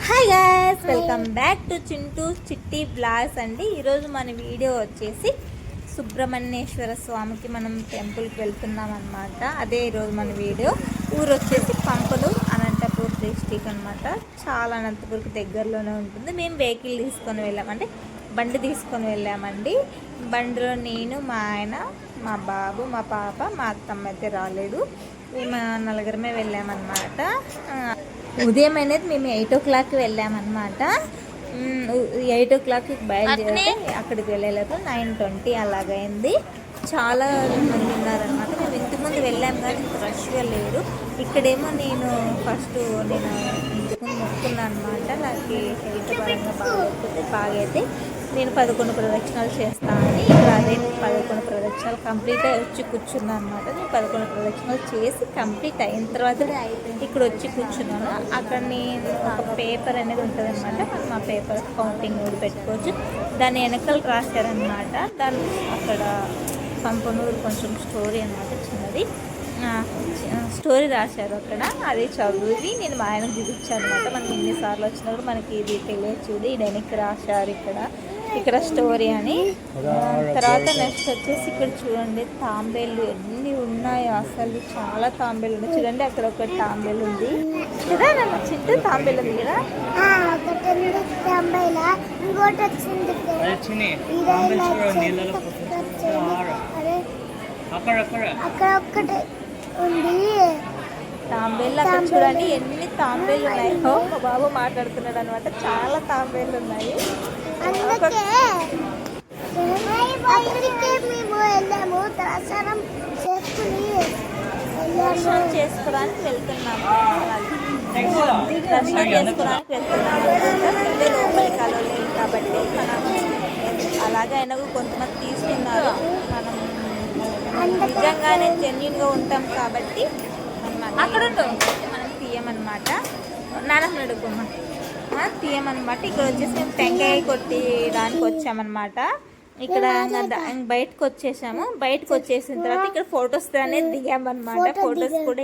Hi guys, welcome back to Chintu చిట్టి blogs అండి. ఈరోజు మన వీడియో వచ్చేసి సుబ్రహ్మణ్యేశ్వర స్వామికి మనం టెంపుల్కి వెళ్తున్నాం అనమాట. అదే ఈరోజు మన వీడియో. ఊరు వచ్చేసి పంపనూరు, అనంతపూర్ డిస్టిక్ అనమాట. చాలా అనంతపూర్కి దగ్గరలోనే ఉంటుంది. మేము వెహికల్ తీసుకొని వెళ్ళామంటే బండి తీసుకొని వెళ్ళామండి. బండిలో నేను, మా ఆయన, మా బాబు, మా పాప, మా అత్తమ్మ అయితే రాలేదు. మేము నలుగురమే వెళ్ళామన్నమాట. ఉదయం అనేది మేము 8 o'clock వెళ్ళామన్నమాట. 8 o'clock బయలుదేరితే అక్కడికి వెళ్ళలేదు 9:20 అలాగైంది. చాలా మంది ఉన్నారనమాట. మేము ఇంతకుముందు వెళ్ళాము కానీ రష్గా లేరు. ఇక్కడేమో నేను ఇంతకుముందు మొక్కున్నాను అనమాట. నాకు హెల్త్ పరంగా బాగైతే నేను 11 ప్రదక్షిణాలు చేస్తానని. ఇక్కడ అదే 11 ప్రదక్షిణాలు కంప్లీట్ అయ్యి వచ్చి కూర్చున్నాను అనమాట. నేను 11 ప్రదక్షిణాలు చేసి కంప్లీట్ అయిన తర్వాత ఇక్కడ వచ్చి కూర్చున్నాను. అక్కడ నేను ఒక పేపర్ అనేది ఉంటుంది అనమాట. మనం ఆ పేపర్ కౌంటింగ్ కూడా పెట్టుకోవచ్చు. దాన్ని వెనకలు రాశారనమాట. దాన్ని అక్కడ పంపనూరు కొంచెం స్టోరీ అనమాట, చిన్నది స్టోరీ రాశారు అక్కడ. అది చదివి నేను మా ఆయనకు చూపించాను అనమాట. మనకి ఎన్నిసార్లు వచ్చినప్పుడు మనకి ఇది తెలియదు, చూడు ఈ వెనక్కి రాశారు ఇక్కడ స్టోరీ అని. తర్వాత నెక్స్ట్ వచ్చేసి ఇక్కడ చూడండి తాంబేళ్ళు ఎన్ని ఉన్నాయో, అసలు చాలా తాంబేళ్ళు ఉన్నాయి. చూడండి అక్కడ ఒక తాంబేలు ఉంది కదా, నమ్మ చింటూ తాంబేలు ఉంది కదా. తాంబేళ్ళు అక్కడ చూడండి ఎన్ని తాంబేళ్ళు ఉన్నాయో. మా బాబు మాట్లాడుతున్నాడు అనమాట. చాలా తాంబేళ్ళు ఉన్నాయి. దర్శనం చేసుకోవడానికి వెళ్తున్నాము. లోపలికి కలవలేదు కాబట్టి మనం అలాగే అయినా కొంతమంది తీసుకున్నారు. మనం నిజంగానే జెన్యున్గా ఉంటాం కాబట్టి అక్కడ మనం తీయమన్నమాట. నాన్న అడుగుమా తీయమన్నమాట. ఇక్కడ వచ్చేసి మేము టెంకాయ కొట్టడానికి వచ్చామన్నమాట. ఇక్కడ బయటకు వచ్చేసాము. బయటకు వచ్చేసిన తర్వాత ఇక్కడ ఫొటోస్ అనేది దిగామన్నమాట. ఫొటోస్ కూడా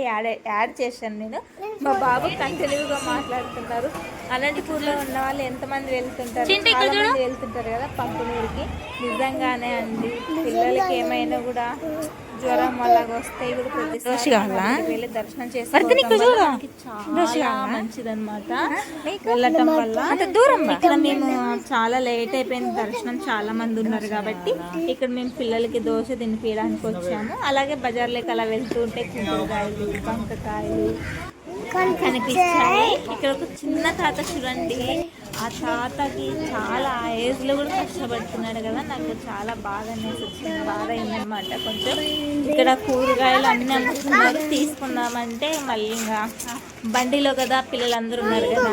యాడ్ చేశాను నేను. మా బాబు కంటిన్యూగా మాట్లాడుతున్నారు. అనంతపూర్లో ఉన్న వాళ్ళు ఎంతమంది వెళ్తుంటారు, చాలా మంది వెళ్తుంటారు కదా పంపనూరుకి. నిజంగానే అండి, పిల్లలకి ఏమైనా కూడా జ్వరం అలాగ వస్తే కూడా వెళ్ళి దర్శనం చేసుకోవడానికి చాలా మంచిదన్నమాట. వెళ్ళటం వల్ల దూరం. ఇక్కడ మేము చాలా లేట్ అయిపోయింది దర్శనం, చాలా మంది ఉన్నారు కాబట్టి ఇక్కడ మేము పిల్లలకి దోశ తినిపించడానికి వచ్చాము. అలాగే బజార్లోకి అలా వెళ్తూ ఉంటే కూరగాయలు, వంకాయలు కనిపించాయి. ఇక్కడ ఒక చిన్న తాత చూడండి. ఆ తాతకి చాలా ఏజ్లో కూడా కష్టపడుతున్నాడు కదా. నాకు చాలా బాగా బాధ అయిందనమాట. కొంచెం ఇక్కడ కూరగాయలు అన్నీ అమ్ముతున్నారు. తీసుకుందామంటే మళ్ళీ ఇంకా బండిలో కదా పిల్లలందరూ ఉన్నారు కదా,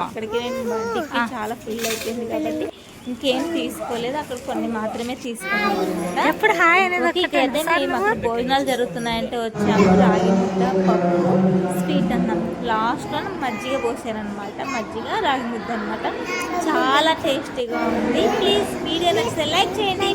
అక్కడికి బండికి చాలా ఫుల్ అయిపోయింది కాబట్టి ఇంకేం తీసుకోలేదు. అక్కడ కొన్ని మాత్రమే తీసుకున్నాము అనమాట. ఎప్పుడు హాయ్ అనేది అయితే మేము అక్కడ భోజనాలు జరుగుతున్నాయంటే వచ్చాము. రాగి ముద్ద, పప్పు, స్వీట్ అన్నం, లాస్ట్లో మజ్జిగ పోసారనమాట. మజ్జిగ రాగి ముద్ద అనమాట. చాలా టేస్టీగా ఉంది. ప్లీజ్ వీడియో నచ్చితే లైక్ చేయండి.